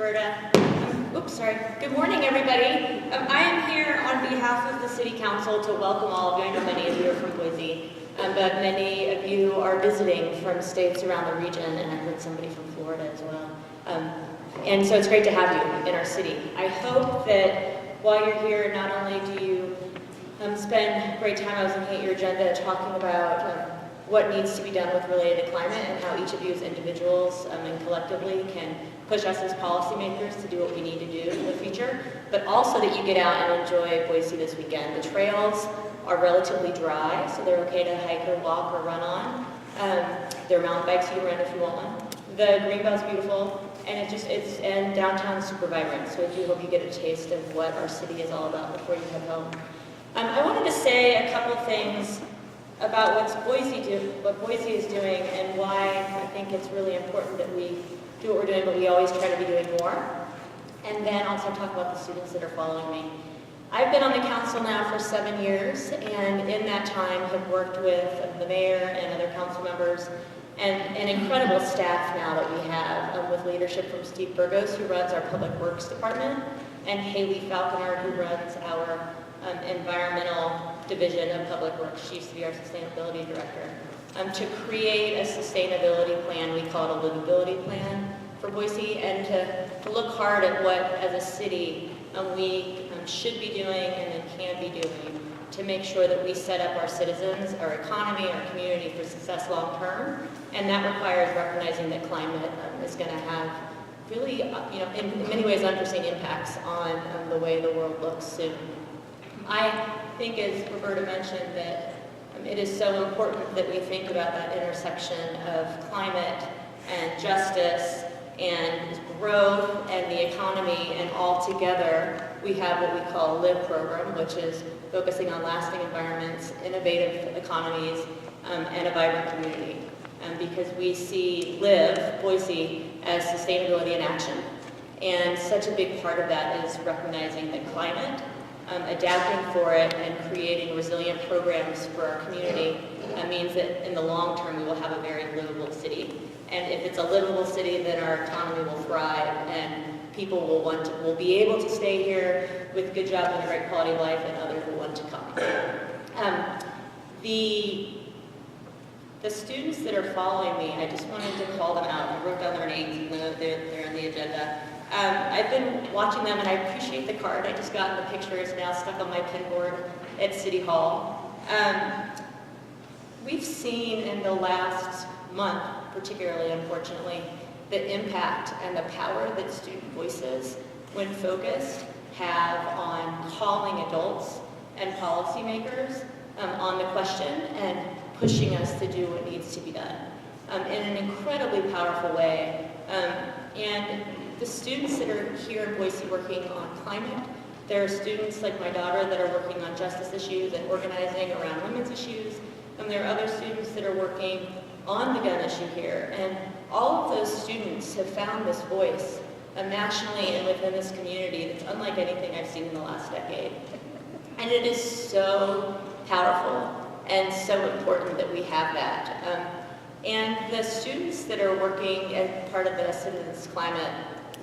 Roberta. Oops, sorry. Good morning, everybody. I am here on behalf of the City Council to welcome all of you. I know many of you are from Boise, but many of you are visiting from states around the region, and I heard somebody from Florida as well. And so it's great to have you in our city. I hope that while you're here, not only do you spend great time, I was looking at your agenda, talking about what needs to be done with related to climate and how each of you as individuals and collectively can push us as policymakers to do what we need to do in the future, but also that you get out and enjoy Boise this weekend. The trails are relatively dry, so they're okay to hike or walk or run on. There are mountain bikes you can rent if you want one. The Greenbelt's beautiful, and and downtown's super vibrant, so I do hope you get a taste of what our city is all about before you head home. I wanted to say a couple things about what Boise is doing and why I think it's really important that we do what we're doing, but we always try to be doing more. And then also talk about the students that are following me. I've been on the council now for 7 years, and in that time have worked with the mayor and other council members and an incredible staff now that we have with leadership from Steve Burgos, who runs our Public Works Department, and Haley Falconer, who runs our environmental division of Public Works. She used to be our sustainability director. To create a sustainability plan, we call it a livability plan for Boise, and to look hard at what, as a city, we should be doing and then can be doing to make sure that we set up our citizens, our economy, our community for success long term. And that requires recognizing that climate is going to have really, in many ways, unforeseen impacts on the way the world looks soon. I think, as Roberta mentioned, that it is so important that we think about that intersection of climate and justice and growth and the economy, and all together we have what we call a LIVE program, which is focusing on lasting environments, innovative economies, and a vibrant community. Because we see LIVE, Boise, as sustainability in action. And such a big part of that is recognizing that climate, adapting for it, and creating resilient programs for our community means that in the long term we will have a very livable city. And if it's a livable city, then our economy will thrive, and people will be able to stay here with good jobs and a great quality of life, and others will want to come. The students that are following me, I just wanted to call them out. I wrote down their names, even though they're on the agenda. I've been watching them, and I appreciate the card I just got, and the picture is now stuck on my pinboard at City Hall. We've seen in the last month, particularly unfortunately, the impact and the power that student voices, when focused, have on calling adults and policymakers on the question and pushing us to do what needs to be done in an incredibly powerful way. And the students that are here in Boise working on climate, there are students like my daughter that are working on justice issues and organizing around women's issues, and there are other students that are working on the gun issue here. And all of those students have found this voice nationally and within this community that's unlike anything I've seen in the last decade. And it is so powerful and so important that we have that. And the students that are working as part of the Citizens Climate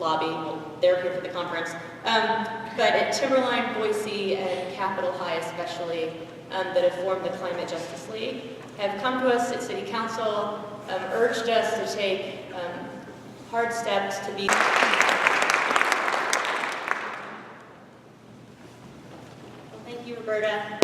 Lobby, well, they're here for the conference, but at Timberline, Boise, and Capitol High especially, that have formed the Climate Justice League, have come to us at City Council, urged us to take hard steps to be... Well, thank you, Roberta.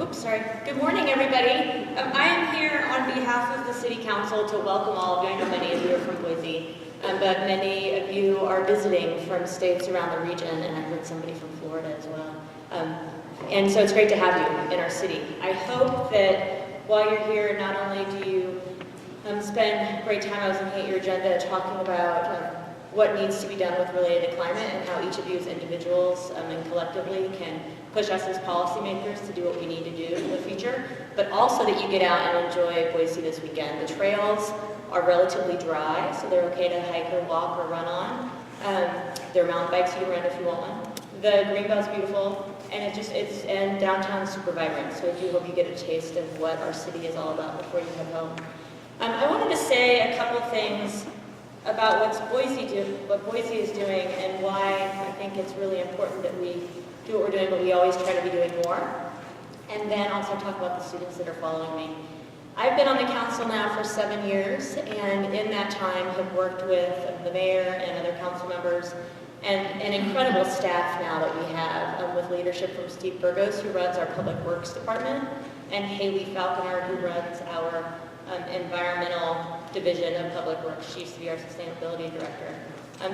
Oops, sorry. Good morning, everybody. I am here on behalf of the City Council to welcome all of you. I know many of you are from Boise, but many of you are visiting from states around the region, and I heard somebody from Florida as well. And so it's great to have you in our city. I hope that while you're here, not only do you spend great time, I was looking at your agenda, talking about what needs to be done with related to climate and how each of you as individuals and collectively can push us as policymakers to do what we need to do in the future, but also that you get out and enjoy Boise this weekend. The trails are relatively dry, so they're okay to hike or walk or run on. There are mountain bikes you can rent if you want one. The Greenbelt's beautiful, and downtown's super vibrant, so I do hope you get a taste of what our city is all about before you head home. I wanted to say a couple things about what Boise is doing and why I think it's really important that we do what we're doing, but we always try to be doing more. And then also talk about the students that are following me. I've been on the council now for 7 years, and in that time have worked with the mayor and other council members and an incredible staff now that we have, with leadership from Steve Burgos, who runs our Public Works Department, and Haley Falconer, who runs our Environmental Division of Public Works. She used to be our Sustainability Director.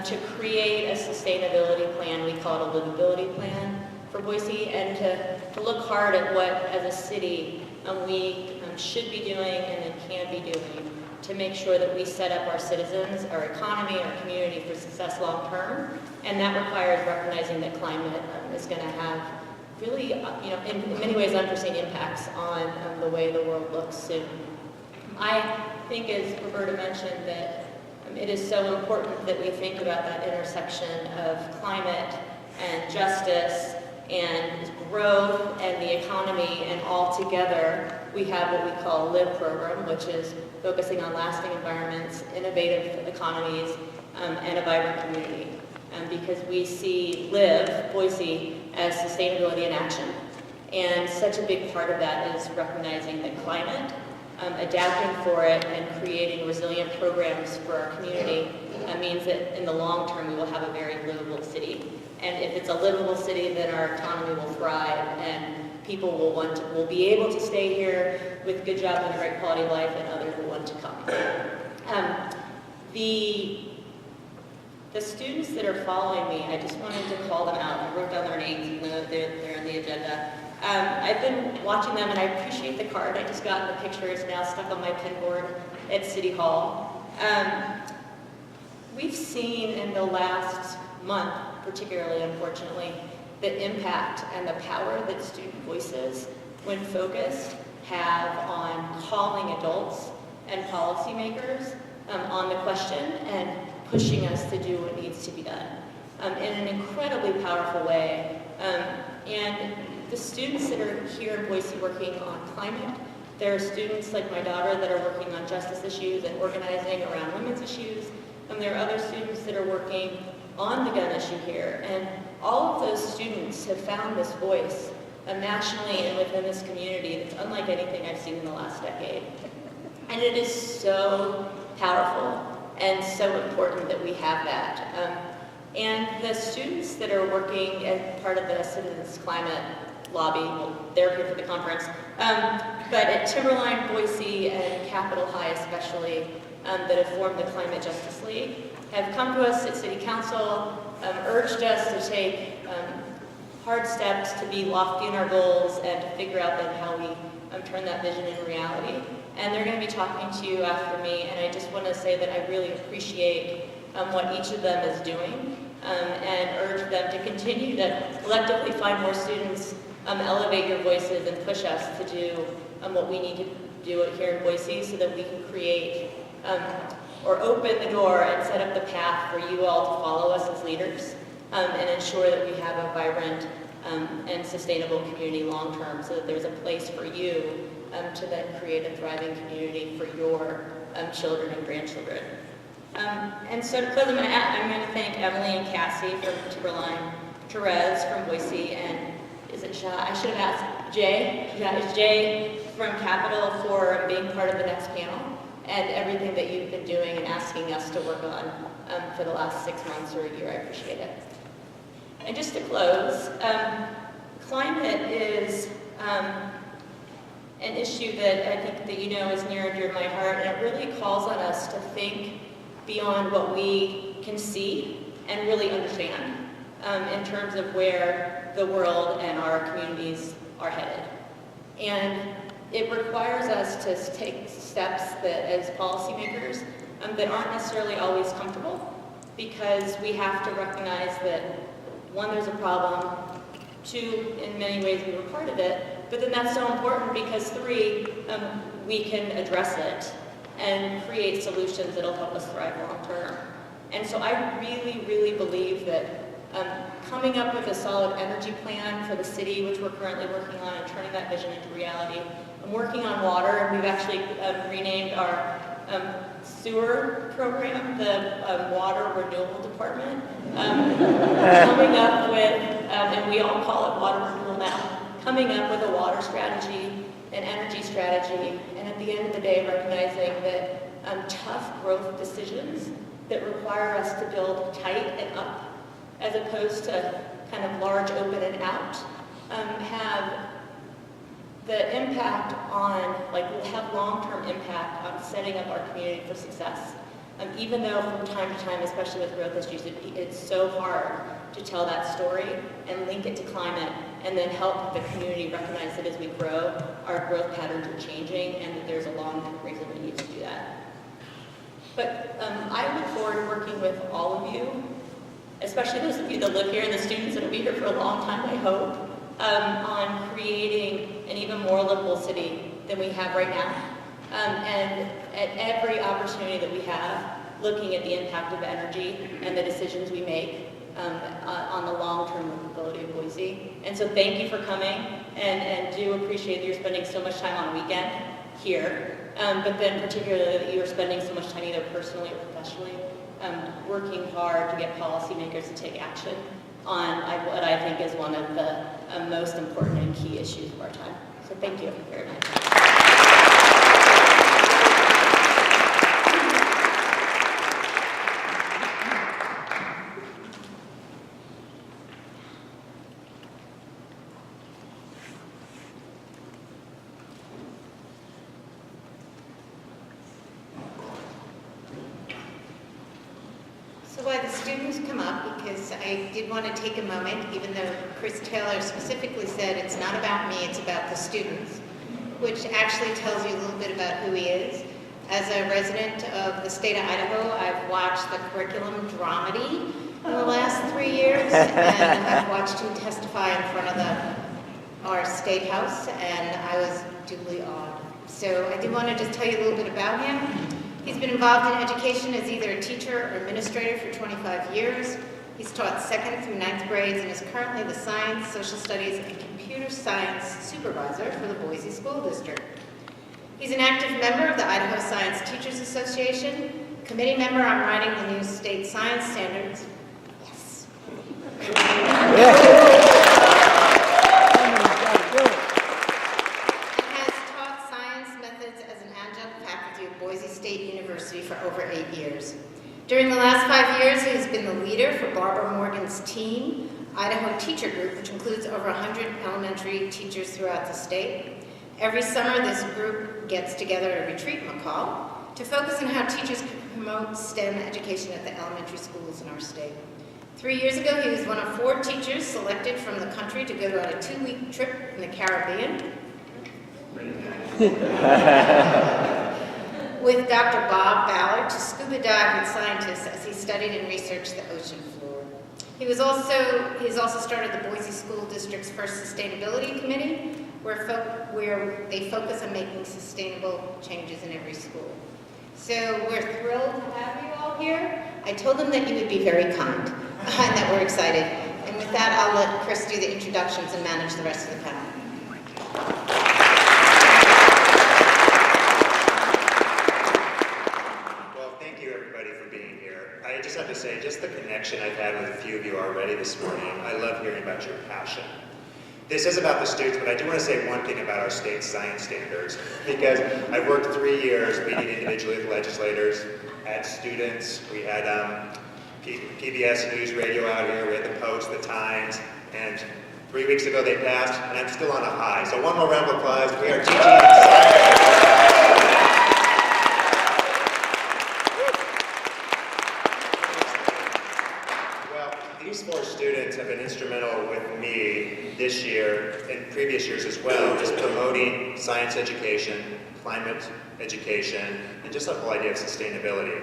To create a sustainability plan, we call it a livability plan for Boise, and to look hard at what, as a city, we should be doing and then can be doing to make sure that we set up our citizens, our economy, our community for success long term. And that requires recognizing that climate is going to have really, in many ways, unforeseen impacts on the way the world looks soon. I think, as Roberta mentioned, that it is so important that we think about that intersection of climate and justice and growth and the economy, and all together we have what we call a LIVE program, which is focusing on lasting environments, innovative economies, and a vibrant community. Because we see LIVE, Boise, as sustainability in action. And such a big part of that is recognizing that climate, adapting for it, and creating resilient programs for our community means that in the long term we will have a very livable city. And if it's a livable city, then our economy will thrive, and people will be able to stay here with good jobs and a great quality of life, and others will want to come. The students that are following me, I just wanted to call them out. I wrote down their names, even though they're in the agenda. I've been watching them, and I appreciate the card I just got. The picture is now stuck on my pinboard at City Hall. We've seen in the last month, particularly, unfortunately, the impact and the power that student voices, when focused, have on calling adults and policymakers on the question and pushing us to do what needs to be done in an incredibly powerful way. And the students that are here in Boise working on climate, there are students like my daughter that are working on justice issues and organizing around women's issues, and there are other students that are working on the gun issue here. And all of those students have found this voice nationally and within this community that's unlike anything I've seen in the last decade. And it is so powerful and so important that we have that. And the students that are working as part of the Citizens Climate Lobby, well, they're here for the conference, but at Timberline, Boise, and Capitol High especially, that have formed the Climate Justice League, have come to us at City Council, urged us to take hard steps to be lofty in our goals and to figure out then how we turn that vision into reality. And they're going to be talking to you after me, and I just want to say that I really appreciate what each of them is doing, and urge them to continue to collectively find more students, elevate your voices, and push us to do what we need to do here in Boise so that we can create or open the door and set up the path for you all to follow us as leaders, and ensure that we have a vibrant and sustainable community long term, so that there's a place for you to then create a thriving community for your children and grandchildren. And so to close, I'm going to thank Emily and Cassie from Timberline, Therese from Boise, and is it Shah? I should have asked Jay. Is Jay from Capitol for being part of the next panel and everything that you've been doing and asking us to work on for the last 6 months or a year. I appreciate it. And just to close, climate is an issue that I think that you know is near and dear to my heart, and it really calls on us to think beyond what we can see and really understand in terms of where the world and our communities are headed. And it requires us to take steps that, as policymakers, that aren't necessarily always comfortable, because we have to recognize that, one, there's a problem, two, in many ways we were part of it, but then that's so important because, three, we can address it and create solutions that'll help us thrive long term. And so I really, really believe that coming up with a solid energy plan for the city, which we're currently working on, and turning that vision into reality. I'm working on water, and we've actually renamed our sewer program, the water renewal department, coming up with, and we all call it water renewal now, coming up with a water strategy, an energy strategy, and at the end of the day, recognizing that tough growth decisions that require us to build tight and up, as opposed to kind of large open and out, have the impact on, like, will have long-term impact on setting up our community for success. Even though from time to time, especially with growth issues, it's so hard to tell that story and link it to climate and then help the community recognize that as we grow, our growth patterns are changing and that there's a long reason we need to do that. But I look forward to working with all of you, especially those of you that live here and the students that will be here for a long time, I hope, on creating an even more livable city than we have right now. And at every opportunity that we have, looking at the impact of energy and the decisions we make on the long-term livability of Boise. And so thank you for coming, and do appreciate that you're spending so much time on weekend here, but then particularly that you're spending so much time either personally or professionally working hard to get policymakers to take action on what I think is one of the most important and key issues of our time. So thank you very much. While the students come up, because I did want to take a moment, even though Chris Taylor specifically said it's not about me, it's about the students, which actually tells you a little bit about who he is. As a resident of the state of Idaho, I've watched the curriculum dramedy in the last 3 years, and I've watched him testify in front of our state house, and I was duly awed. So I did want to just tell you a little bit about him. He's been involved in education as either a teacher or administrator for 25 years. He's taught 2nd through 9th grades and is currently the Science, Social Studies, and Computer Science Supervisor for the Boise School District. He's an active member of the Idaho Science Teachers Association, committee member on writing the new state science standards. Yes. For over 8 years. During the last 5 years, he has been the leader for Barbara Morgan's team, Idaho Teacher Group, which includes over 100 elementary teachers throughout the state. Every summer, this group gets together at a retreat in McCall to focus on how teachers can promote STEM education at the elementary schools in our state. 3 years ago, he was one of 4 teachers selected from the country to go on a 2-week trip in the Caribbean. With Dr. Bob Ballard to scuba dive with scientists as he studied and researched the ocean floor. He has also started the Boise School District's first sustainability committee, where they focus on making sustainable changes in every school. So we're thrilled to have you all here. I told them that you would be very kind and that we're excited. And with that, I'll let Chris do the introductions and manage the rest of the panel. I just have to say, just the connection I've had with a few of you already this morning, I love hearing about your passion. This is about the students, but I do want to say one thing about our state science standards, because I worked 3 years meeting individually with legislators, had students, we had PBS News Radio out here, we had the Post, the Times, and 3 weeks ago they passed, and I'm still on a high. So one more round of applause. We are teaching science. These 4 students have been instrumental with me this year and previous years as well, just promoting science education, climate education, and just the whole idea of sustainability.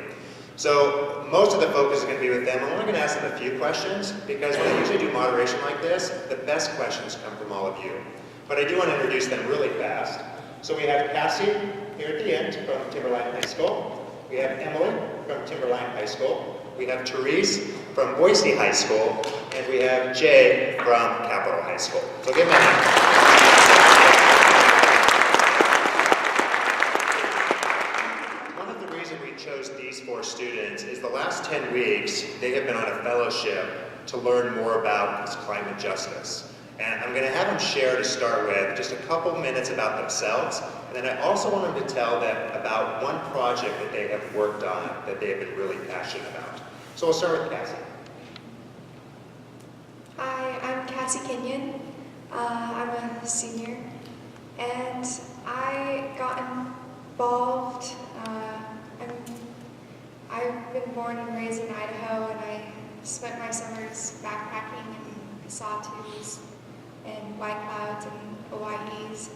So most of the focus is going to be with them. I'm only going to ask them a few questions because when I usually do moderation like this, the best questions come from all of you. But I do want to introduce them really fast. So we have Cassie here at the end from Timberline High School. We have Emily from Timberline High School. We have Therese from Boise High School, and we have Jay from Capitol High School. So give them a hand. One of the reasons we chose these 4 students is the last 10 weeks, they have been on a fellowship to learn more about climate justice. And I'm going to have them share to start with just a couple minutes about themselves, and then I also want them to tell them about one project that they have worked on that they have been really passionate about. So we'll start with Cassie. Hi, I'm Cassie Kenyon. I'm a senior, and I got involved. I've been born and raised in Idaho, and I spent my summers backpacking in sawtooths and white clouds and Hawaii's,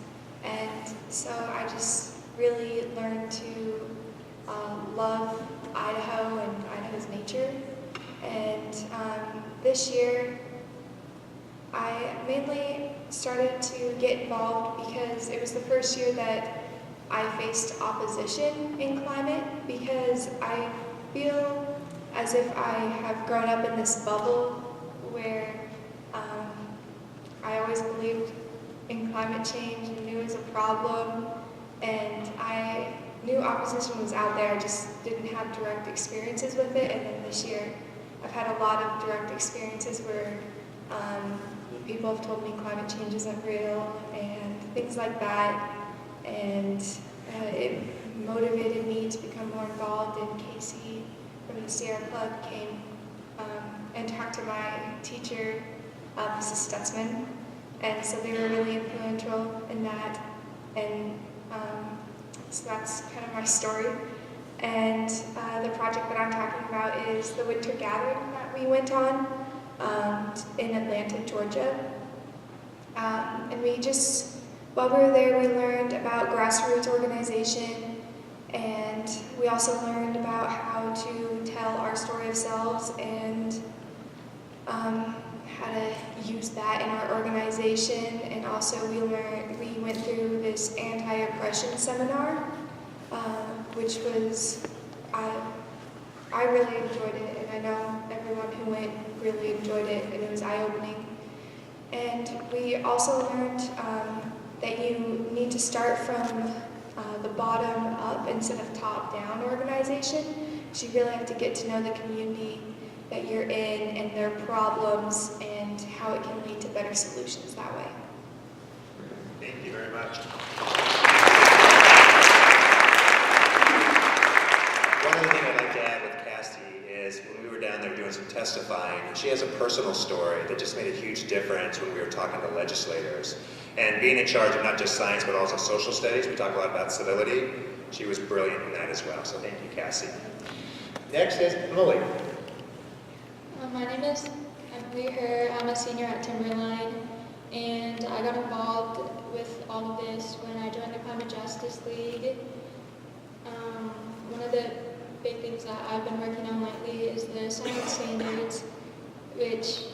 and so I just really learned to love Idaho and Idaho's nature. And this year, I mainly started to get involved because it was the first year that I faced opposition in climate, because I feel as if I have grown up in this bubble where I always believed in climate change and knew it was a problem, and I knew opposition was out there, I just didn't have direct experiences with it. And then this year I've had a lot of direct experiences where people have told me climate change isn't real and things like that, and it motivated me to become more involved. And Casey from the Sierra Club came and talked to my teacher, Mrs. Stutzman, and so they were really influential in that, and so that's kind of my story. And the project that I'm talking about is the winter gathering that we went on in Atlanta, Georgia. And we just, while we were there, we learned about grassroots organization, and we also learned about how to tell our story of selves and how to use that in our organization. And also we went through this anti-oppression seminar, which was, I really enjoyed it, and I know everyone who went really enjoyed it, and it was eye-opening. And we also learned that you need to start from the bottom up instead of top down organization. So you really have to get to know the community that you're in and their problems and how it can lead to better solutions that way. Thank you very much. One other thing I'd like to add with Cassie is when we were down there doing some testifying, she has a personal story that just made a huge difference when we were talking to legislators. And being in charge of not just science but also social studies, we talk a lot about civility. She was brilliant in that as well, so thank you, Cassie. Next is Emily. My name is Emily Herr. I'm a senior at Timberline, and I got involved with all of this when I joined the Climate Justice League. One of the big things that I've been working on lately is the science standards, which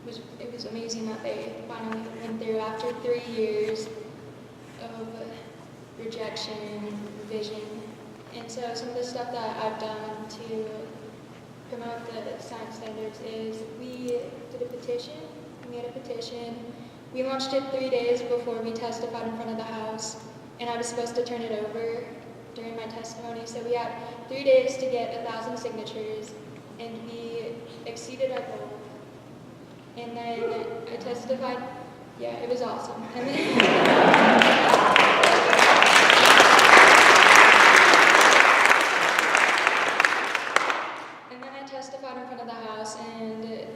was amazing that they finally went through after 3 years of rejection and revision. And so some of the stuff that I've done to promote the science standards is we did a petition, we made a petition. We launched it 3 days before we testified in front of the House, and I was supposed to turn it over during my testimony. So we had 3 days to get 1,000 signatures, and we exceeded our goal. And then I testified. Yeah, it was awesome. And then I testified in front of the House, and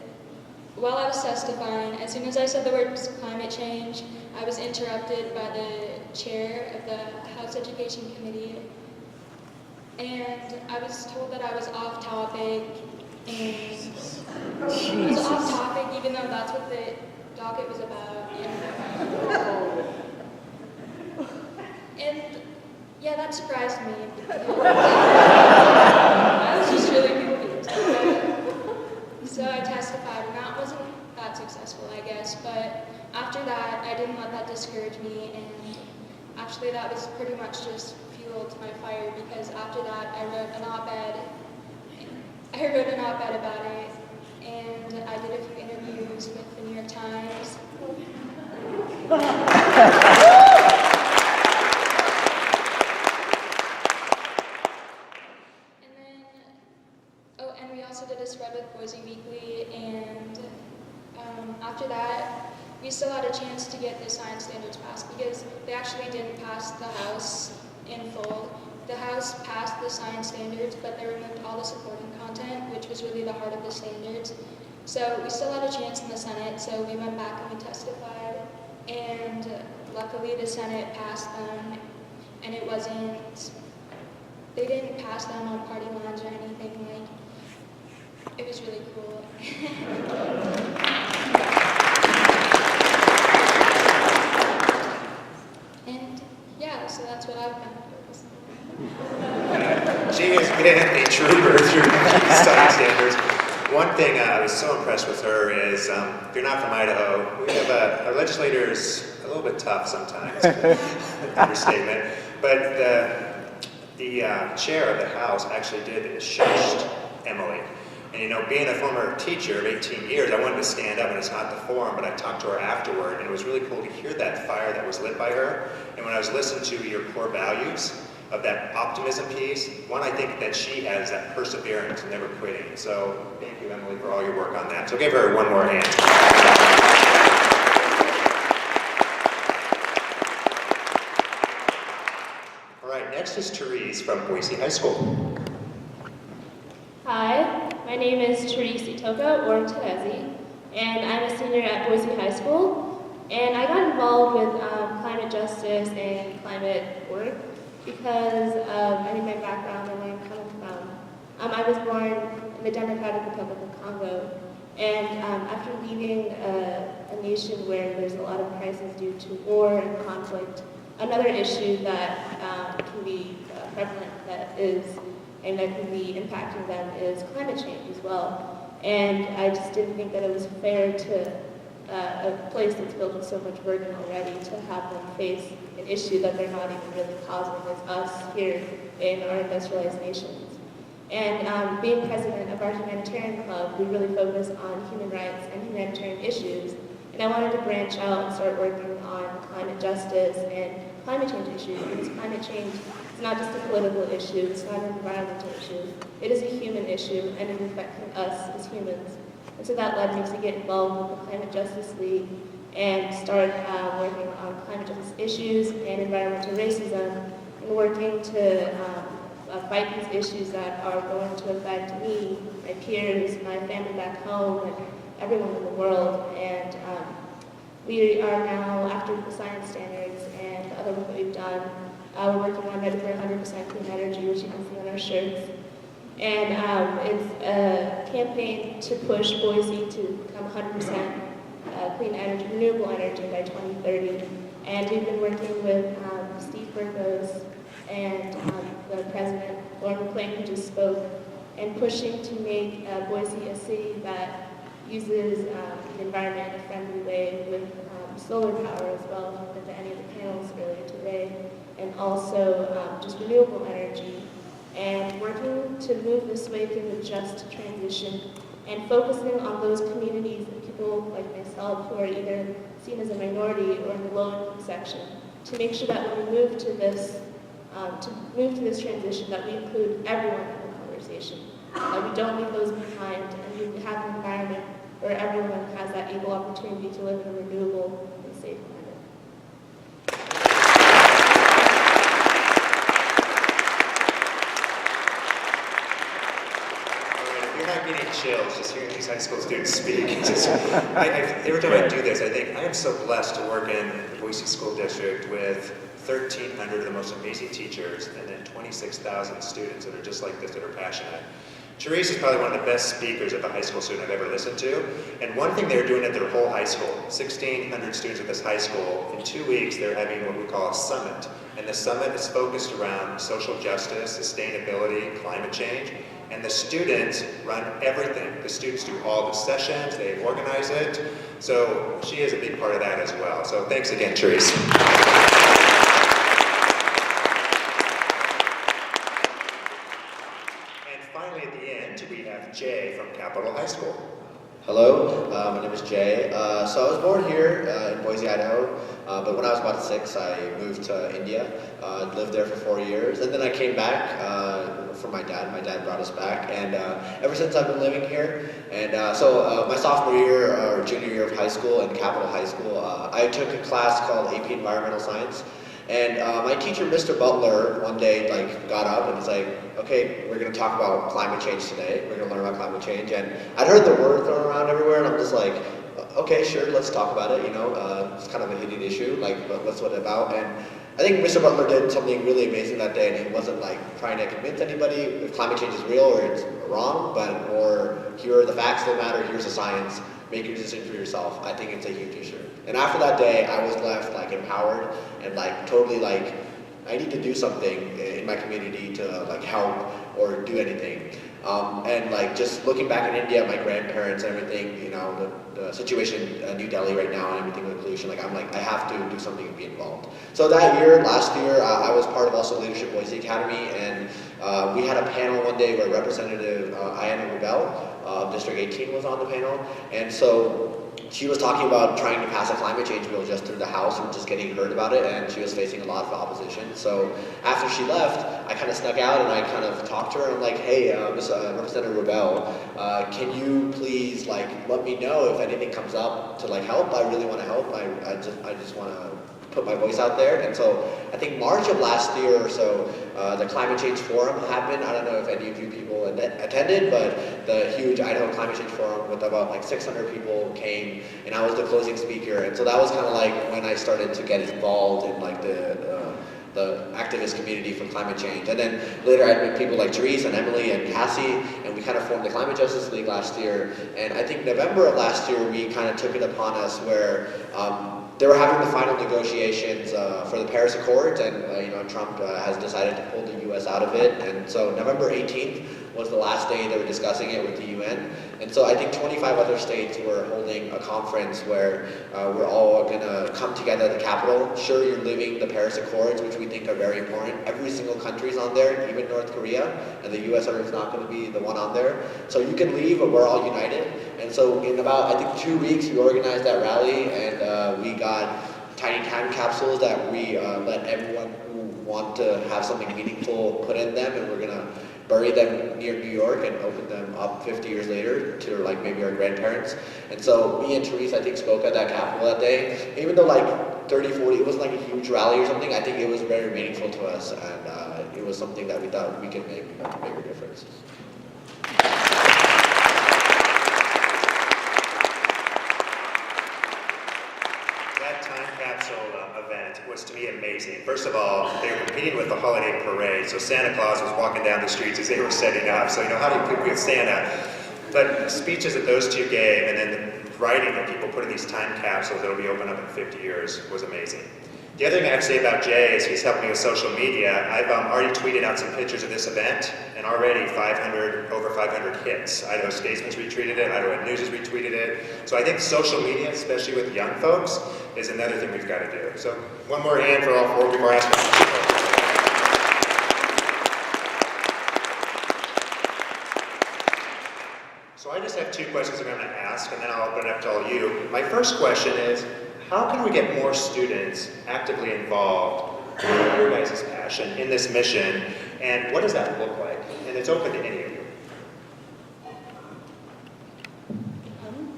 while I was testifying, as soon as I said the words climate change, I was interrupted by the chair of the House Education Committee, and I was told that I was off topic, and I was off topic even though that's what the docket was about. And yeah, that surprised me. I was just really confused. So I testified, and that wasn't that successful, I guess. But after that, I didn't let that discourage me, and actually that was pretty much just fuel to my fire, because after that I wrote an op-ed. About it, and I did a few interviews with the New York Times. just read with Boise Weekly, and after that, we still had a chance to get the science standards passed because they actually didn't pass the House in full. The House passed the science standards, but they removed all the supporting content, which was really the heart of the standards. So we still had a chance in the Senate, so we went back and we testified, and luckily the Senate passed them, and they didn't pass them on party lines or anything, it was really cool. And yeah, so that's what I've been focusing on. She has been a trooper through science standards. One thing I was so impressed with her is, if you're not from Idaho, we have our legislators a little bit tough sometimes, understatement, but the chair of the House actually did shushed Emily. And you know, being a former teacher of 18 years, I wanted to stand up, and it's not the forum, but I talked to her afterward, and it was really cool to hear that fire that was lit by her. And when I was listening to your core values of that optimism piece, one, I think that she has that perseverance and never quitting. So thank you, Emily, for all your work on that. So give her one more hand. All right, next is Therese from Boise High School. Hi, my name is Therese Itoka, or Terezi, and I'm a senior at Boise High School. And I got involved with climate justice and climate work because of my background and where I'm coming from. I was born in the Democratic Republic of Congo, and after leaving a nation where there's a lot of crisis due to war and conflict, another issue that can be prevalent and that can be impacting them is climate change as well. And I just didn't think that it was fair to a place that's built with so much burden already to have them face an issue that they're not even really causing as us here in our industrialized nations. And being president of our humanitarian club, we really focus on human rights and humanitarian issues. And I wanted to branch out and start working on climate justice and climate change issues, because climate change is not just a political issue, it's not an environmental issue. It is a human issue, and it is affecting us as humans. And so that led me to get involved with the Climate Justice League and start working on climate justice issues and environmental racism, and working to fight these issues that are going to affect me, my peers, my family back home, and everyone in the world. And we are now, after the science standards and the other work that we've done, we're working on Ready for 100% Clean Energy, which you can see on our shirts. And it's a campaign to push Boise to become 100% clean energy, renewable energy by 2030. And we've been working with Steve Burgos and the president, Lauren McClain, who just spoke, and pushing to make Boise a city that uses the environment in a friendly way with solar power as well, hooked into any of the panels earlier today, and also just renewable energy, and working to move this way through the just transition, and focusing on those communities and people like myself who are either seen as a minority or in the low-income section, to make sure that when we move to this transition, that we include everyone in the conversation, that we don't leave those behind, and we have an environment where everyone has that equal opportunity to live in a renewable and safe climate. Getting chills just hearing these high school students speak. Every time I do this, I think I am so blessed to work in the Boise School District with 1,300 of the most amazing teachers and then 26,000 students that are just like this, that are passionate. Therese is probably one of the best speakers of a high school student I've ever listened to. And one thing they're doing at their whole high school, 1,600 students at this high school, in 2 weeks they're having what we call a summit. And the summit is focused around social justice, sustainability, climate change. And the students run everything. The students do all the sessions, they organize it. So she is a big part of that as well. So thanks again, Therese. And finally at the end, we have Jay from Capitol High School. Hello, my name is Jay. So I was born here in Boise, Idaho, but when I was about 6, I moved to India. Lived there for 4 years, and then I came back from my dad. My dad brought us back, and ever since I've been living here. And so my sophomore year or junior year of high school in Capital High School, I took a class called AP Environmental Science. And my teacher, Mr. Butler, one day got up and was like, okay, we're going to talk about climate change today. We're going to learn about climate change. And I'd heard the word thrown around everywhere, and I'm just like, okay, sure, let's talk about it. It's kind of a hidden issue. What's it about? And I think Mr. Butler did something really amazing that day, and he wasn't trying to convince anybody if climate change is real or it's wrong, but more, here are the facts that matter. Here's the science. Make your decision for yourself. I think it's a huge issue. And after that day, I was left empowered and totally I need to do something in my community to help or do anything. And just looking back in India, my grandparents and everything, the situation in New Delhi right now and everything with pollution, I have to do something and be involved. So last year, I was part of also Leadership Boise Academy, and we had a panel one day where Representative Ayanna Rubel of District 18 was on the panel, and so she was talking about trying to pass a climate change bill just through the House and just getting heard about it, and she was facing a lot of opposition. So after she left, I kind of snuck out and I kind of talked to her, and I'm like, hey, Representative Rubel, can you please let me know if anything comes up to help? I really want to help. I just want to put my voice out there. And so I think March of last year or so, the Climate Change Forum happened. I don't know if any of you people attended, but the huge Idaho Climate Change Forum with about 600 people came, and I was the closing speaker. And so that was kind of when I started to get involved in the activist community for climate change. And then later I met people like Therese and Emily and Cassie, and we kind of formed the Climate Justice League last year. And I think November of last year, we kind of took it upon us where they were having the final negotiations for the Paris Accords, and Trump has decided to pull the U.S. out of it. And so November 18th was the last day they were discussing it with the UN. And so I think 25 other states were holding a conference where we're all going to come together at the Capitol. Sure, you're leaving the Paris Accords, which we think are very important. Every single country's on there, even North Korea, and the U.S. is not going to be the one on there. So you can leave, but we're all united. And so in about, I think, 2 weeks, we organized that rally, and we got tiny time capsules that we let everyone who want to have something meaningful put in them, and we're going to bury them near New York and open them up 50 years later to maybe our grandparents. And so me and Therese, I think, spoke at that Capitol that day. Even though 30, 40, it wasn't a huge rally or something, I think it was very meaningful to us, and it was something that we thought we could make a bigger difference. Event was to me amazing. First of all, they were competing with the holiday parade, so Santa Claus was walking down the streets as they were setting up, so how do you compete with Santa? But the speeches that those two gave, and then the writing that people put in these time capsules that will be opened up in 50 years was amazing. The other thing I have to say about Jay is he's helped me with social media. I've already tweeted out some pictures of this event, and already over 500 hits. Idaho Statesman's retweeted it, Idaho News has retweeted it. So I think social media, especially with young folks, is another thing we've got to do. So one more hand for all four before I ask So I just have two questions I'm going to ask, and then I'll open it up to all you. My first question is, how can we get more students actively involved in your guys' passion in this mission, and what does that look like? And it's open to any of you.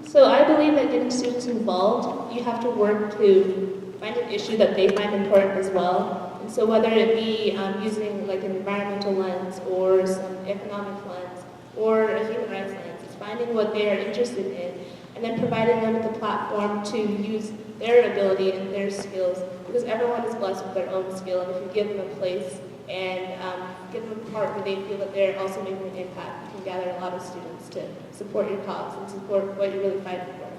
So I believe that getting students involved, you have to work to find an issue that they find important as well. And so whether it be using an environmental lens or some economic lens or a human rights lens, it's finding what they are interested in and then providing them with a platform to use their ability and their skills, because everyone is blessed with their own skill, and if you give them a place and give them a part where they feel that they're also making an impact, you can gather a lot of students to support your cause and support what you're really fighting for.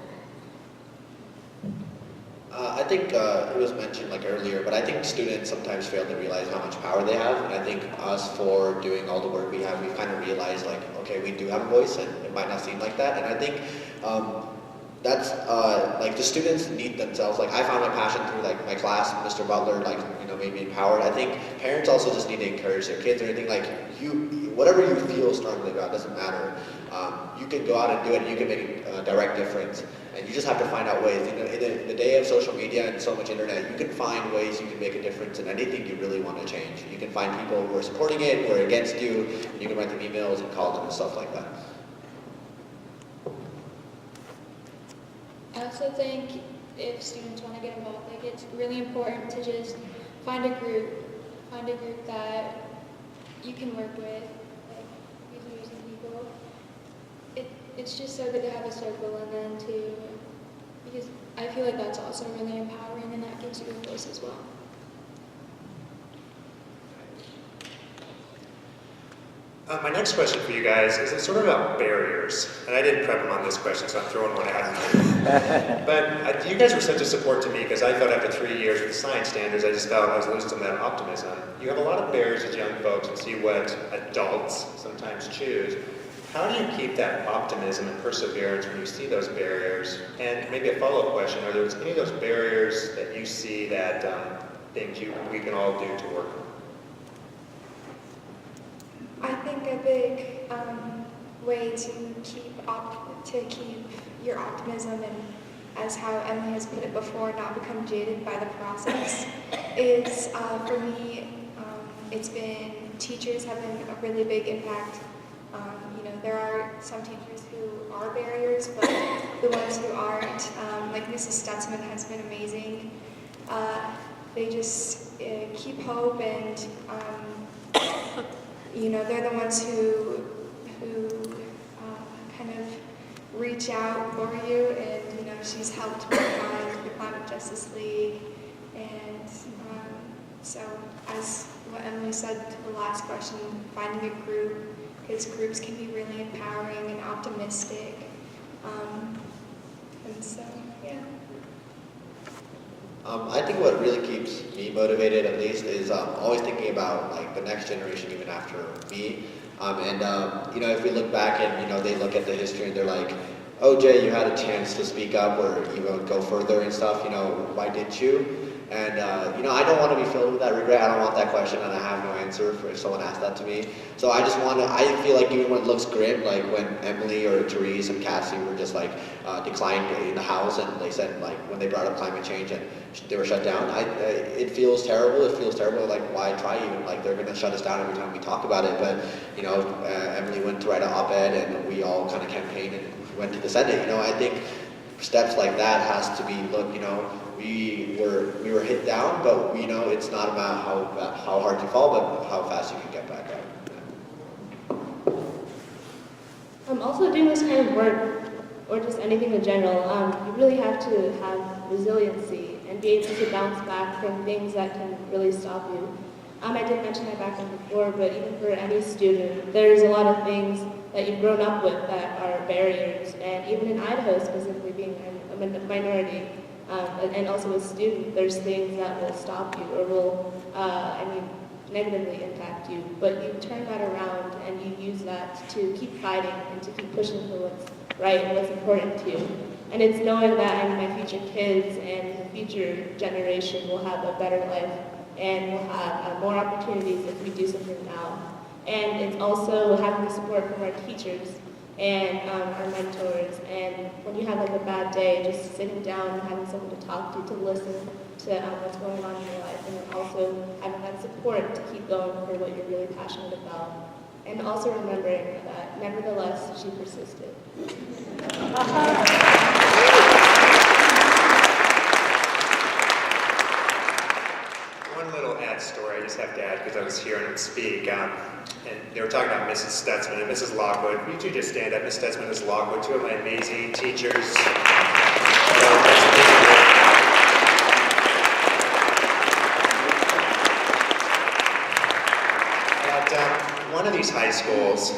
I think it was mentioned earlier, but I think students sometimes fail to realize how much power they have, and I think us, for doing all the work we have, we've kind of realized okay, we do have a voice, and it might not seem like that, and I think that's the students need themselves. I found my passion through my class. Mr. Butler made me empowered. I think parents also just need to encourage their kids or anything whatever you feel strongly about doesn't matter. You can go out and do it, and you can make a direct difference. And you just have to find out ways. You know, in the day of social media and so much internet, you can find ways you can make a difference in anything you really want to change. You can find people who are supporting it, who are against you, and you can write them emails and call them and stuff like that. I also think if students want to get involved, like it's really important to just find a group that you can work with, like using people. It's just so good to have a circle, and then because I feel like that's also really empowering, and that gives you a voice as well. My next question for you guys is sort of about barriers. And I didn't prep them on this question, so I'm throwing one at them. But you guys were such a support to me because I felt after 3 years with the science standards, I just felt I was losing that optimism. You have a lot of barriers as young folks and see what adults sometimes choose. How do you keep that optimism and perseverance when you see those barriers? And maybe a follow-up question, are there any of those barriers that you see that things we can all do to work on? I think a big way to keep your optimism and, as how Emily has put it before, not become jaded by the process is, for me, it's been, teachers have been a really big impact. You know, there are some teachers who are barriers, but the ones who aren't, like Mrs. Stutzman has been amazing. They just keep hope, and you know, they're the ones who kind of reach out for you, and you know, she's helped find the Climate Justice League, and so as what Emily said to the last question, finding a group, because groups can be really empowering and optimistic, and so yeah. I think what really keeps me motivated, at least, is always thinking about like the next generation, even after me. You know, if we look back and you know they look at the history and they're like, "Oh, Jay, you had a chance to speak up or you know go further and stuff. You know, why didn't you?" And you know, I don't want to be filled with that regret. I don't want that question, and I have no answer for if someone asked that to me. So I just want to. I feel like even when it looks grim, like when Emily or Therese and Cassie were just like declined in the House, and they said like when they brought up climate change and they were shut down. It feels terrible. It feels terrible. Like why try even? Like they're gonna shut us down every time we talk about it. But you know, Emily went to write an op-ed, and we all kind of campaigned and went to the Senate. You know, I think steps like that has to be look. You know. We were hit down, but you know it's not about how hard you fall, but how fast you can get back up. Also doing this kind of work, or just anything in general, you really have to have resiliency and be able to bounce back from things that can really stop you. I did mention my background before, but even for any student, there's a lot of things that you've grown up with that are barriers, and even in Idaho, specifically being a minority, and also as a student, there's things that will stop you or will, negatively impact you. But you turn that around and you use that to keep fighting and to keep pushing for what's right and what's important to you. And it's knowing that my future kids and the future generation will have a better life and will have more opportunities if we do something now. And it's also having the support from our teachers and our mentors, and when you have like a bad day, just sitting down and having someone to talk to listen to what's going on in your life, and then also having that support to keep going for what you're really passionate about. And also remembering that nevertheless, she persisted. One little ad story I just have to add because I was hearing him speak. And they were talking about Mrs. Stutzman and Mrs. Lockwood. Will you two just stand up? Mrs. Stutzman and Mrs. Lockwood, two of my amazing teachers. At one of these high schools,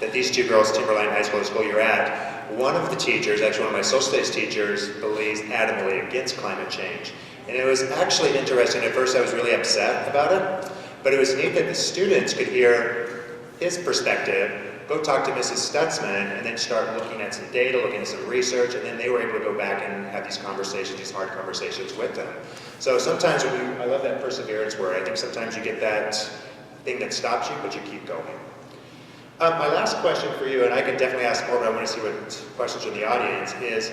that these two girls, Timberline High School, the school you're at, one of the teachers, actually one of my social studies teachers, believes adamantly against climate change. And it was actually interesting. At first I was really upset about it. But it was neat that the students could hear his perspective, go talk to Mrs. Stutzman, and then start looking at some data, looking at some research, and then they were able to go back and have these conversations, these hard conversations with them. So sometimes I love that perseverance word. I think sometimes you get that thing that stops you, but you keep going. My last question for you, and I can definitely ask more, but I want to see what questions from the audience, is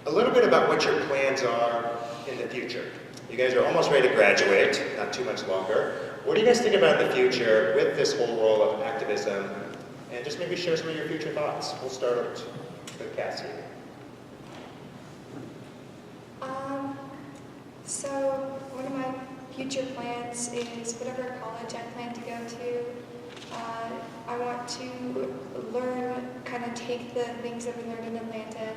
a little bit about what your plans are in the future. You guys are almost ready to graduate, not too much longer. What do you guys think about the future with this whole role of activism? And just maybe share some of your future thoughts. We'll start with Cassie. So one of my future plans is whatever college I plan to go to, I want to learn, kind of take the things that we learned in Atlanta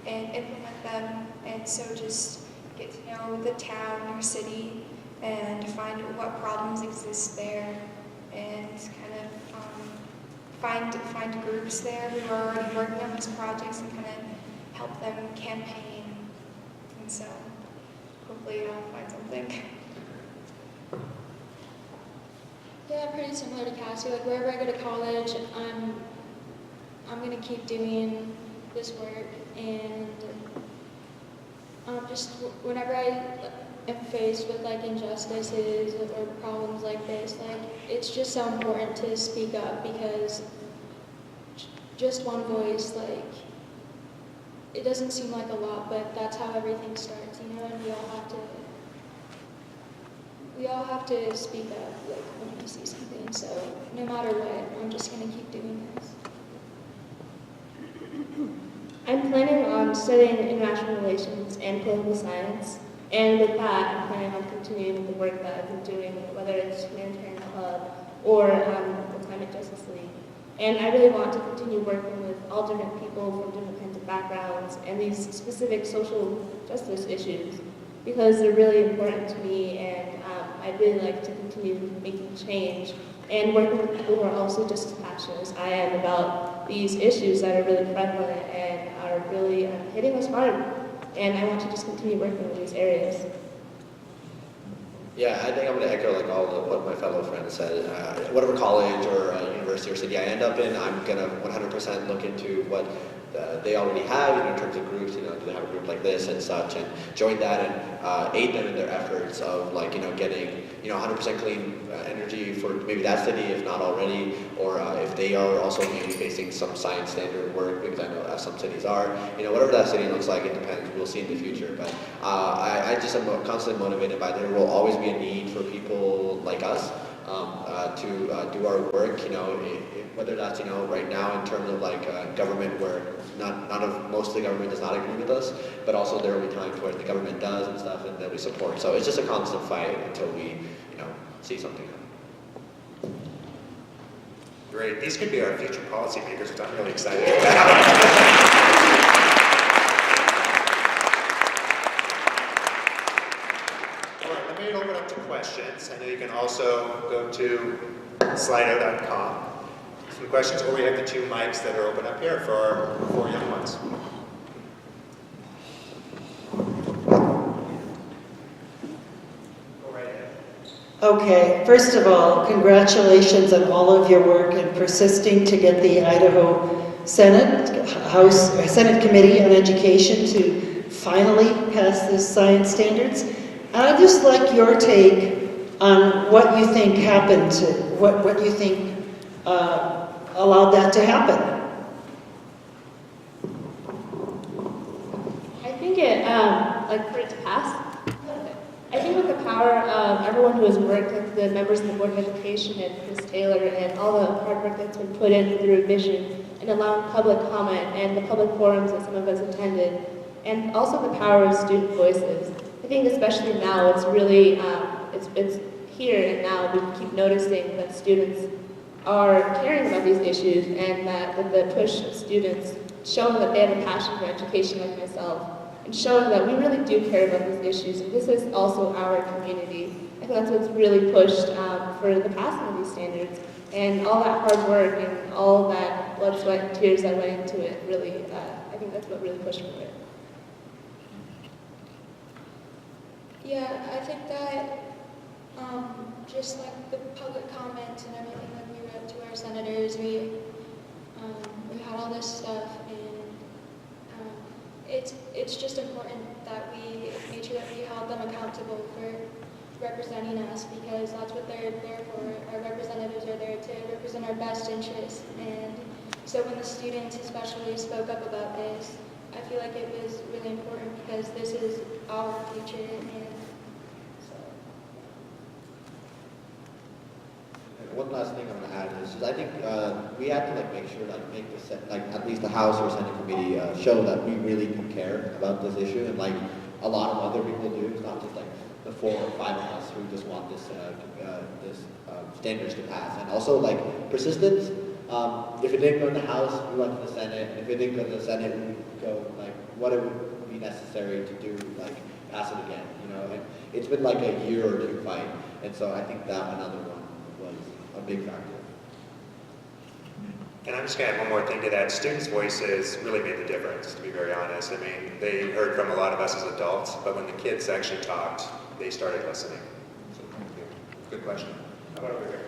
and implement them, and so just get to know the town or city and find what problems exist there, and kind of find groups there who are already working on those projects and kind of help them campaign, and so hopefully I'll find something. Yeah, pretty similar to Cassie. Like wherever I go to college, I'm gonna keep doing this work, and just whenever I am faced with like injustices or problems like this, like it's just so important to speak up, because just one voice, like it doesn't seem like a lot, but that's how everything starts, you know. And we all have to speak up, like when we see something. So no matter what, I'm just gonna keep doing this. I'm planning on studying international relations and political science, and with that, I'm planning on continuing the work that I've been doing, whether it's Humanitarian Club or the Climate Justice League. And I really want to continue working with all different people from different kinds of backgrounds and these specific social justice issues, because they're really important to me, and I'd really like to continue making change and working with people who are also just as passionate as I am about these issues that are really prevalent and are really hitting us hard. And I want to just continue working in these areas. Yeah, I think I'm going to echo like all of what my fellow friends said. Whatever college or university or city I end up in, I'm going to 100% look into what they already have, in terms of groups. Do they have a group like this and such, and join that and aid them in their efforts of getting 100% clean energy for maybe that city, if not already, or if they are also maybe facing some science standard work, because I know some cities are. Whatever that city looks like, it depends. We'll see in the future. But I just am constantly motivated by there will always be a need for people like us to do our work. Whether that's right now in terms of government where most of the government does not agree with us, but also there will be times where the government does and stuff, and that we support. So it's just a constant fight until we see something happen. Great. These could be our future policy makers, which I'm really excited about. All right, let me open up to questions. I know you can also go to slido.com. Some questions, or we have the two mics that are open up here for our 4 young ones. Go right ahead. Okay, first of all, congratulations on all of your work and persisting to get the Idaho Senate Committee on Education to finally pass this science standards. And I'd just like your take on what you think happened, what you think allowed that to happen. I think for it to pass, I think with the power of everyone who has worked, like the members of the Board of Education and Chris Taylor, and all the hard work that's been put in through revision and allowing public comment and the public forums that some of us attended, and also the power of student voices. I think especially now, it's really, it's here and now, we keep noticing that students are caring about these issues, and that with the push of students showing that they have a passion for education like myself, and showing that we really do care about these issues, and this is also our community. I think that's what's really pushed for the passing of these standards, and all that hard work and all that blood, sweat, and tears that went into it, really, I think that's what really pushed for it. Yeah, I think that just like the public comments and everything that we wrote to our senators, we had all this stuff, and it's just important that we made sure that we held them accountable for representing us, because that's what they're there for. Our representatives are there to represent our best interests. And so when the students especially spoke up about this, I feel like it was really important because this is our future. And so. One last thing I'm going to add is I think we have to make sure make at least the House or Senate committee show that we really do care about this issue, and a lot of other people do. It's not just the 4 or 5 of us who just want this standards to pass. And also persistence. If it didn't go to the House, we went to the Senate. And if it didn't go to the Senate, we would go what it would be necessary to do pass it again. And it's been a year or 2 fight, and so I think that another one was a big factor. And I'm just going to add one more thing to that. Students' voices really made the difference, to be very honest. I mean, they heard from a lot of us as adults, but when the kids actually talked, they started listening. So, good question. How about over here?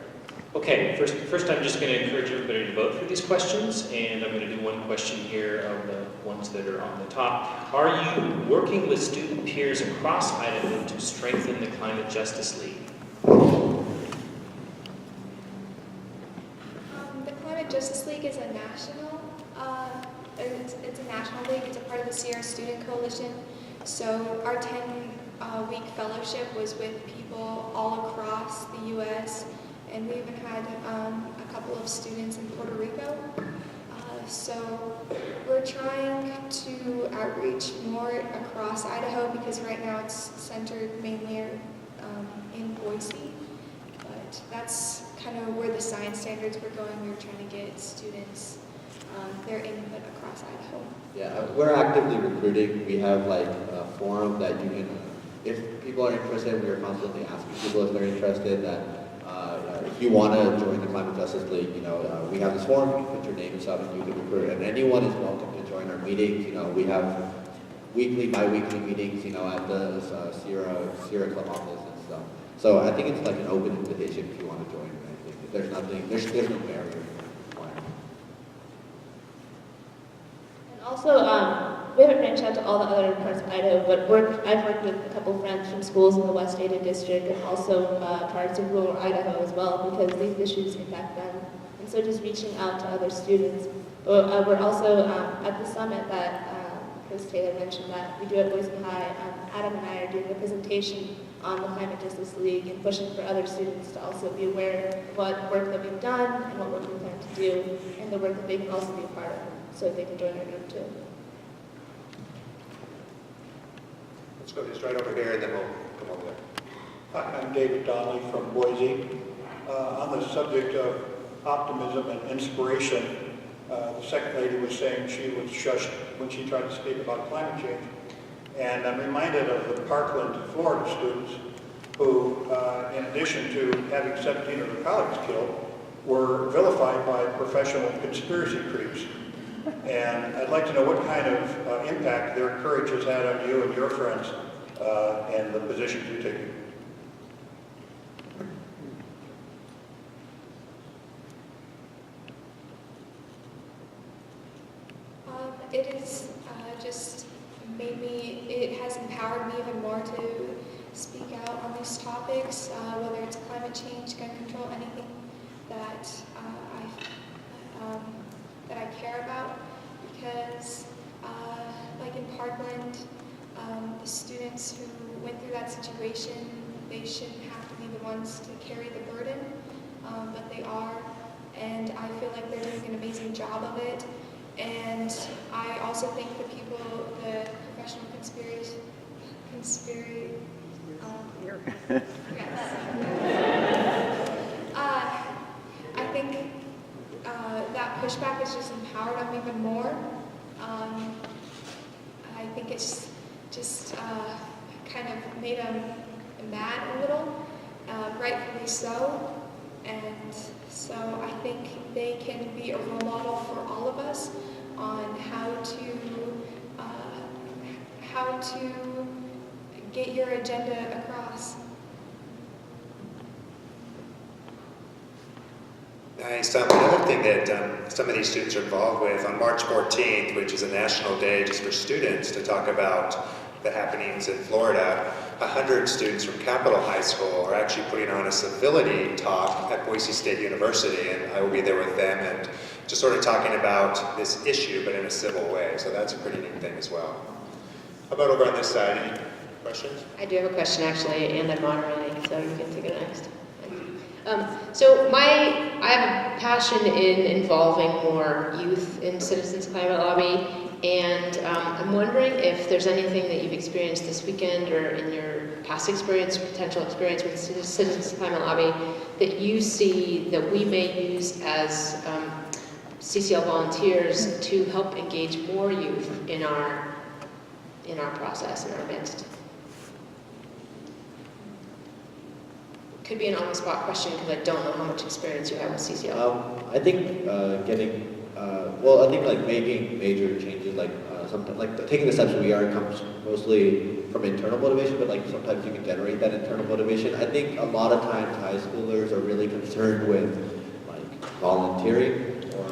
Okay, first I'm just going to encourage everybody to vote for these questions, and I'm going to do one question here of the ones that are on the top. Are you working with student peers across Idaho to strengthen the Climate Justice League? The Climate Justice League is a national, it's a national league. It's a part of the Sierra Student Coalition. So our 10-week fellowship was with people all across the U.S., and we even had a couple of students in Puerto Rico. So we're trying to outreach more across Idaho because right now it's centered mainly in Boise. But that's kind of where the science standards were going. We were trying to get students their input across Idaho. Yeah, we're actively recruiting. We have a forum that you can, if people are interested, we are constantly asking people if they're interested. That if you want to join the Climate Justice League, we have this forum. You can put your name and stuff, and you can recruit. And anyone is welcome to join our meetings. We have weekly, bi-weekly meetings. At the Sierra Club office and stuff. So I think it's an open invitation if you want to join. I think there's no barrier. Also, we haven't branched out to all the other parts of Idaho, but I've worked with a couple friends from schools in the West Ada District and also parts of rural Idaho as well, because these issues impact them. And so just reaching out to other students. We're also at the summit that Chris Taylor mentioned that we do at Boise High. Adam and I are doing a presentation on the Climate Justice League and pushing for other students to also be aware of what work that we've done and what work we plan to do, and the work that they can also be a part of, so that they can join our group too. Let's go just right over here, and then we'll come over there. Hi, I'm David Donnelly from Boise. On the subject of optimism and inspiration, the second lady was saying she was shushed when she tried to speak about climate change. And I'm reminded of the Parkland, Florida students who, in addition to having 17 of their colleagues killed, were vilified by professional conspiracy creeps. And I'd like to know what kind of impact their courage has had on you and your friends and the positions you're taking. It is just it has empowered me even more to speak out on these topics, whether it's climate change, gun control, anything that I care about, because like in Parkland, the students who went through that situation, they shouldn't have to be the ones to carry the burden, but they are, and I feel like they're doing an amazing job of it. And I also think the professional I think that pushback has just empowered them even more. I think it's just kind of made them mad a little, rightfully so. And so I think they can be a role model for all of us on how to get your agenda across. Nice. Another thing that some of these students are involved with, on March 14th, which is a national day just for students to talk about the happenings in Florida, 100 students from Capitol High School are actually putting on a civility talk at Boise State University, and I will be there with them and just sort of talking about this issue, but in a civil way. So that's a pretty neat thing as well. How about over on this side? Any questions? I do have a question actually, and I'm moderating, so you can take it next. So I have a passion in involving more youth in Citizens Climate Lobby, and I'm wondering if there's anything that you've experienced this weekend or in your past experience, potential experience with Citizens Climate Lobby, that you see that we may use as CCL volunteers to help engage more youth in our process, in our midst. Could be an on-the-spot question because I don't know how much experience you have with CCL. I think well, I think like making major changes, like sometimes like taking the steps we are comes mostly from internal motivation, but like sometimes you can generate that internal motivation. I think a lot of times high schoolers are really concerned with like volunteering or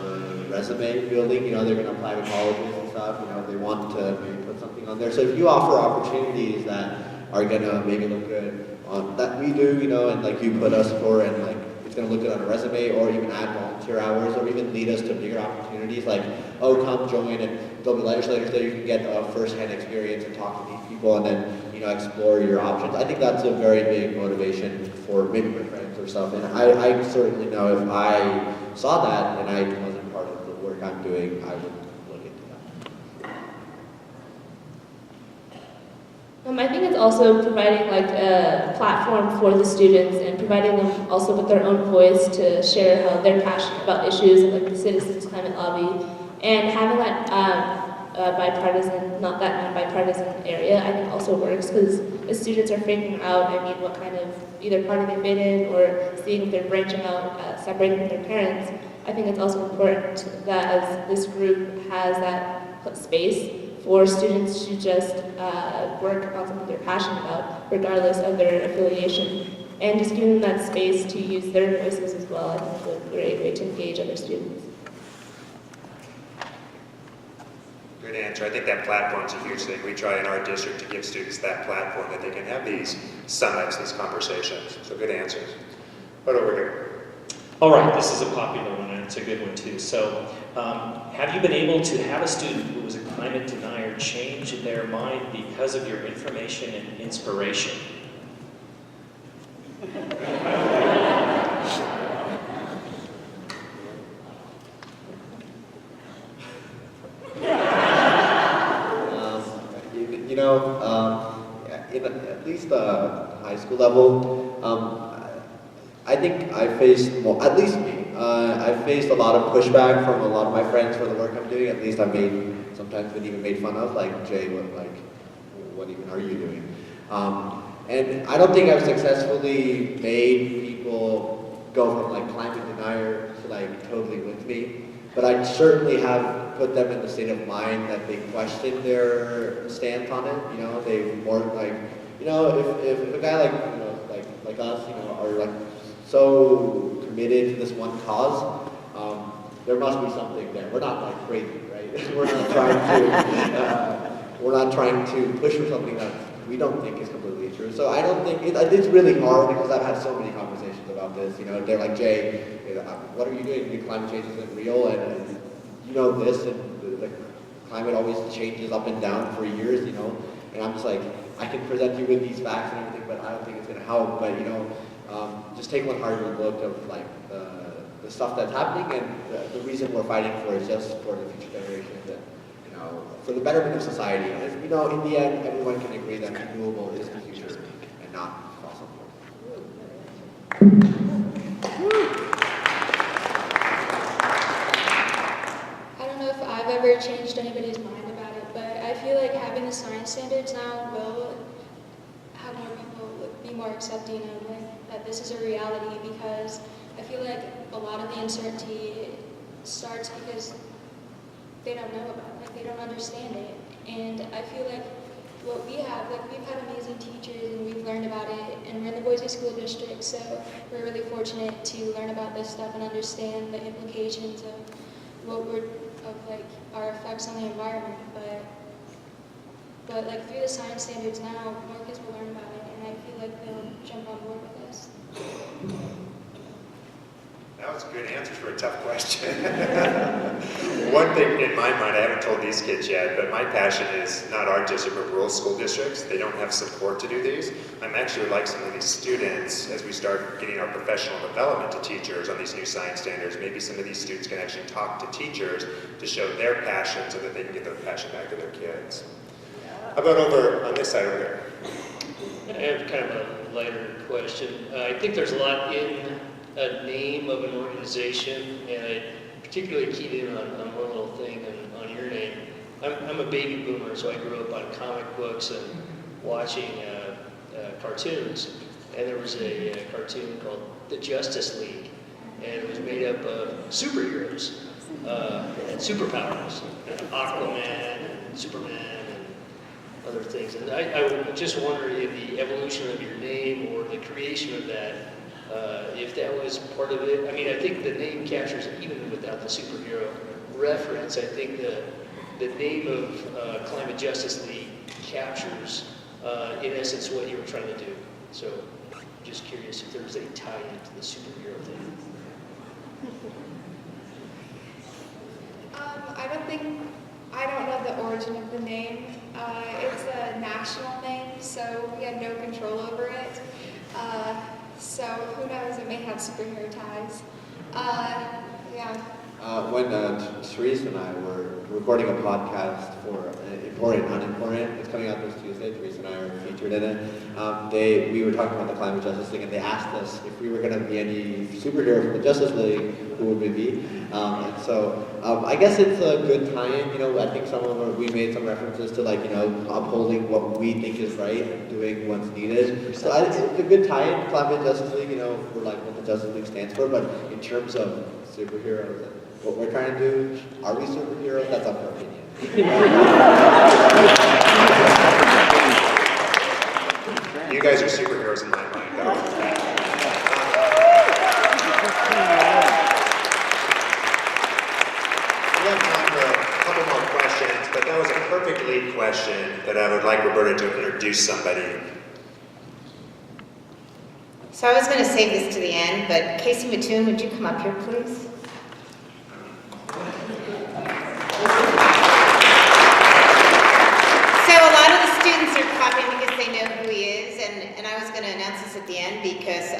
resume building. You know, they're going to apply to colleges and stuff. You know, they want to maybe put something on there. So if you offer opportunities that are going to maybe look good on that we do, you know, and like you put us for, and like it's going to look good on a resume, or even add volunteer hours, or even lead us to bigger opportunities like, oh, come join, and there'll be legislators there, you can get a first-hand experience and talk to these people, and then, you know, explore your options. I think that's a very big motivation for maybe my friends or stuff, and I certainly know if I saw that and I wasn't part of the work I'm doing, I would look into that. I think it's also providing like a platform for the students and providing them also with their own voice to share how they're passionate about issues like the Citizens Climate Lobby, and having that bipartisan, not that non-bipartisan area, I think also works because as students are figuring out, what kind of either party they fit in or seeing if they're branching out, separating from their parents, I think it's also important that as this group has that space for students to just work on something they're passionate about, regardless of their affiliation, and just giving them that space to use their voices as well, I think is a great way to engage other students. Good answer. I think that platform's a huge thing. We try in our district to give students that platform that they can have these summits, these conversations. So good answers. But over here. All right, this is a popular one, and it's a good one too. So, have you been able to have a student who was a climate denier change their mind because of your information and inspiration? At least high school level, I think I faced, well, at least me, I faced a lot of pushback from a lot of my friends for the work I'm doing. At least I've sometimes been even made fun of, like, Jay, what even are you doing? And I don't think I've successfully made people go from like climate denier to like totally with me. But I certainly have put them in the state of mind that they question their stance on it. You know, they more like, you know, if a guy like us, you know, are like so committed to this one cause, there must be something there. We're not like crazy, right? We're not trying to push for something that we don't think is completely true. So I don't think it's really hard because I've had so many conversations about this. You know, they're like, Jay, what are you doing? Climate change isn't real, and you know this, and the climate always changes up and down for years, you know. And I'm just like, I can present you with these facts and everything, but I don't think it's going to help. But you know, just take one hard look of like the stuff that's happening, and the reason we're fighting for is just for the future generations, and you know, for the betterment of society. And you know, in the end, everyone can agree that renewable is the future and not fossil fuels. I don't know if I've ever changed anybody's mind about it, but I feel like having the science standards now will have more people be more accepting of like, that this is a reality, because I feel like a lot of the uncertainty starts because they don't know about it, like they don't understand it. And I feel like what we have, like we've had amazing teachers and we've learned about it, and we're in the Boise School District, so we're really fortunate to learn about this stuff and understand the implications of what we're, of like our effects on the environment. But but like through the science standards now, more kids will learn about it, and I feel like they'll jump on board with this. That was a good answer for a tough question. One thing in my mind, I haven't told these kids yet, but my passion is not our district, but rural school districts. They don't have support to do these. I'm actually like some of these students, as we start getting our professional development to teachers on these new science standards, maybe some of these students can actually talk to teachers to show their passion so that they can get their passion back to their kids. How about over on this side over here? I have kind of a lighter question. I think there's a lot in a name of an organization, and I particularly keyed in on one little thing on your name. I'm a baby boomer, so I grew up on comic books and watching cartoons. And there was a cartoon called The Justice League, and it was made up of superheroes and superpowers, Aquaman and Superman and other things. And I just wonder if the evolution of your name or the creation of that, if that was part of it. I mean, I think the name captures, even without the superhero reference, I think the name of Climate Justice League captures, in essence, what you were trying to do. So, just curious if there was any tie into the superhero thing. I don't know the origin of the name. It's a national name, so we have no control over it. So who knows, it may have superhero ties. Yeah. When Therese and I were recording a podcast for Important Unimportant, it's coming out this Tuesday, Therese and I are featured in it. We were talking about the Climate Justice League, and they asked us if we were going to be any superhero from the Justice League, who would we be? And so I guess it's a good tie-in. You know, I think we made some references to, like, you know, upholding what we think is right and doing what's needed. So it's a good tie-in. Climate Justice League, you know, for like what the Justice League stands for. But in terms of superheroes and what we're trying to do, are we superheroes? That's up to our opinion. You guys are superheroes in my mind, though. We have time for a couple more questions, but that was a perfect lead question that I would like Roberta to introduce somebody. So I was going to save this to the end, but Casey Mattoon, would you come up here, please? So a lot of the students are clapping because they know who he is, and I was going to announce this at the end because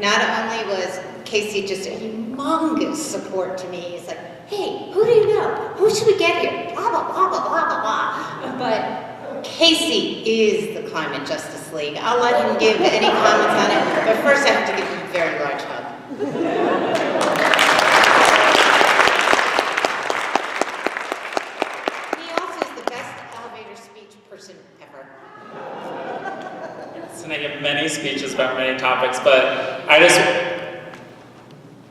not only was Casey just a humongous support to me, he's like, hey, who do you know? Who should we get here? Blah, blah, blah, blah, blah, blah, blah. But Casey is the Climate Justice League. I'll let him give any comments on it, but first I have to give him a very large hug. He also is the best elevator speech person ever. And I give many speeches about many topics, but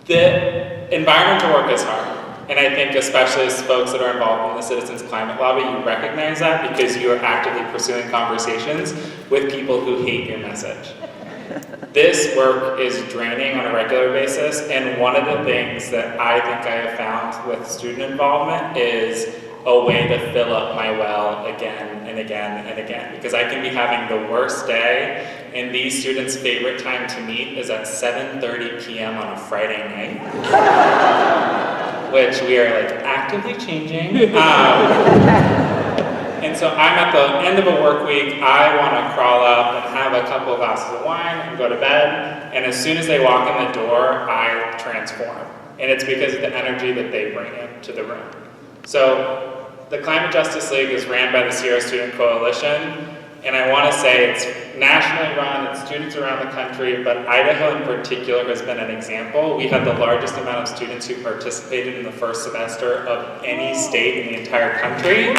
the environmental work is hard. And I think especially as folks that are involved in the Citizens Climate Lobby, you recognize that because you are actively pursuing conversations with people who hate your message. This work is draining on a regular basis, and one of the things that I think I have found with student involvement is a way to fill up my well again and again and again, because I can be having the worst day, and these students' favorite time to meet is at 7:30 p.m. on a Friday night, which we are like actively changing. And so I'm at the end of a work week, I want to crawl up and have a couple of glasses of wine and go to bed, and as soon as they walk in the door, I transform. And it's because of the energy that they bring into the room. So the Climate Justice League is ran by the Sierra Student Coalition, and I want to say it's nationally run, it's students around the country, but Idaho in particular has been an example. We had the largest amount of students who participated in the first semester of any state in the entire country.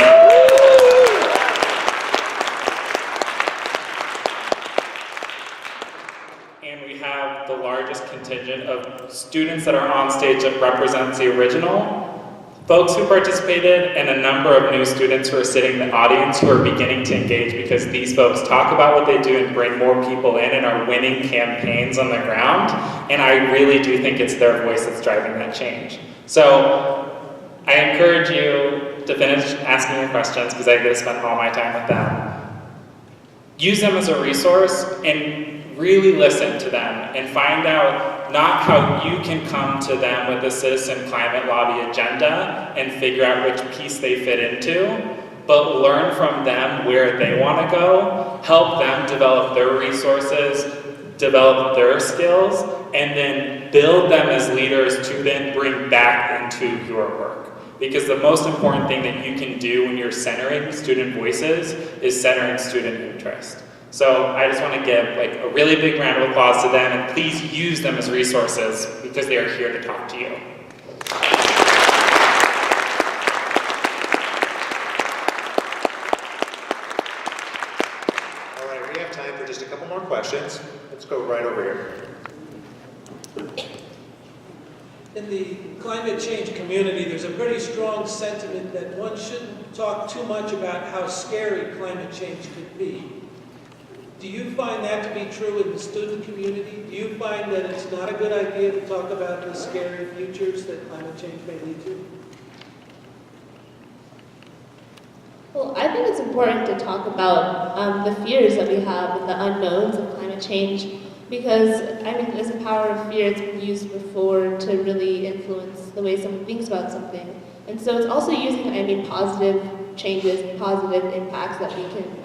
And we have the largest contingent of students that are on stage that represents the original folks who participated, and a number of new students who are sitting in the audience who are beginning to engage, because these folks talk about what they do and bring more people in and are winning campaigns on the ground, and I really do think it's their voice that's driving that change. So I encourage you to finish asking your questions, because I get to spend all my time with them, use them as a resource and really listen to them and find out not how you can come to them with a citizen climate lobby agenda and figure out which piece they fit into, but learn from them where they want to go, help them develop their resources, develop their skills, and then build them as leaders to then bring back into your work. Because the most important thing that you can do when you're centering student voices is centering student interest. So I just want to give a really big round of applause to them, and please use them as resources because they are here to talk to you. All right, we have time for just a couple more questions. Let's go right over here. In the climate change community, there's a pretty strong sentiment that one shouldn't talk too much about how scary climate change could be. Do you find that to be true in the student community? Do you find that it's not a good idea to talk about the scary futures that climate change may lead to? Well, I think it's important to talk about the fears that we have and the unknowns of climate change, because, I mean, as a power of fear, it's been used before to really influence the way someone thinks about something. And so it's also using, positive changes and positive impacts that we can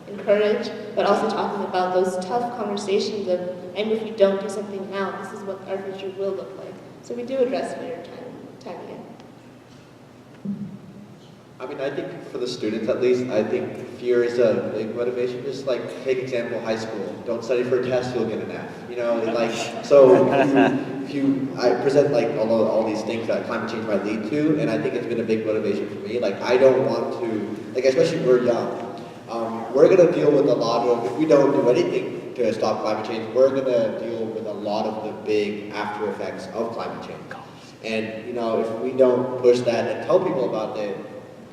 encourage, but also talking about those tough conversations of, if we don't do something now, this is what our future will look like. So we do address fear time again. I think for the students at least, I think fear is a big motivation. Just take example high school. Don't study for a test, you'll get an F. So I present all these things that climate change might lead to, and I think it's been a big motivation for me. I don't want to, especially if we're young, we're gonna deal with a lot of, if we don't do anything to stop climate change, we're gonna deal with a lot of the big after effects of climate change. And if we don't push that and tell people about it,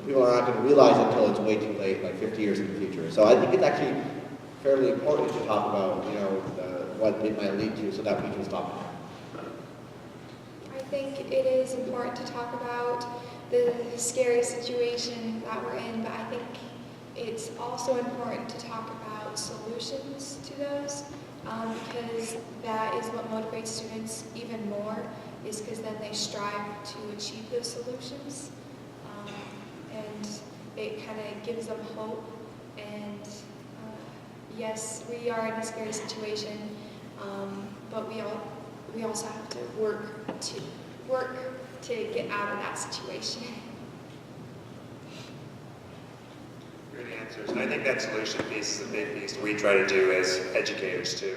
people are not going to realize until it's way too late, 50 years in the future. So I think it's actually fairly important to talk about, what it might lead to so that we can stop it. I think it is important to talk about the scary situation that we're in, but I think it's also important to talk about solutions to those, because that is what motivates students even more, is because then they strive to achieve those solutions. And it kind of gives them hope. And yes, we are in a scary situation, but we also have to work to get out of that situation. Good answers. And I think that solution piece is a big piece we try to do as educators too.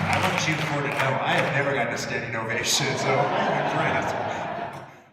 I want you four to know I have never gotten a standing ovation, so I'm impressed.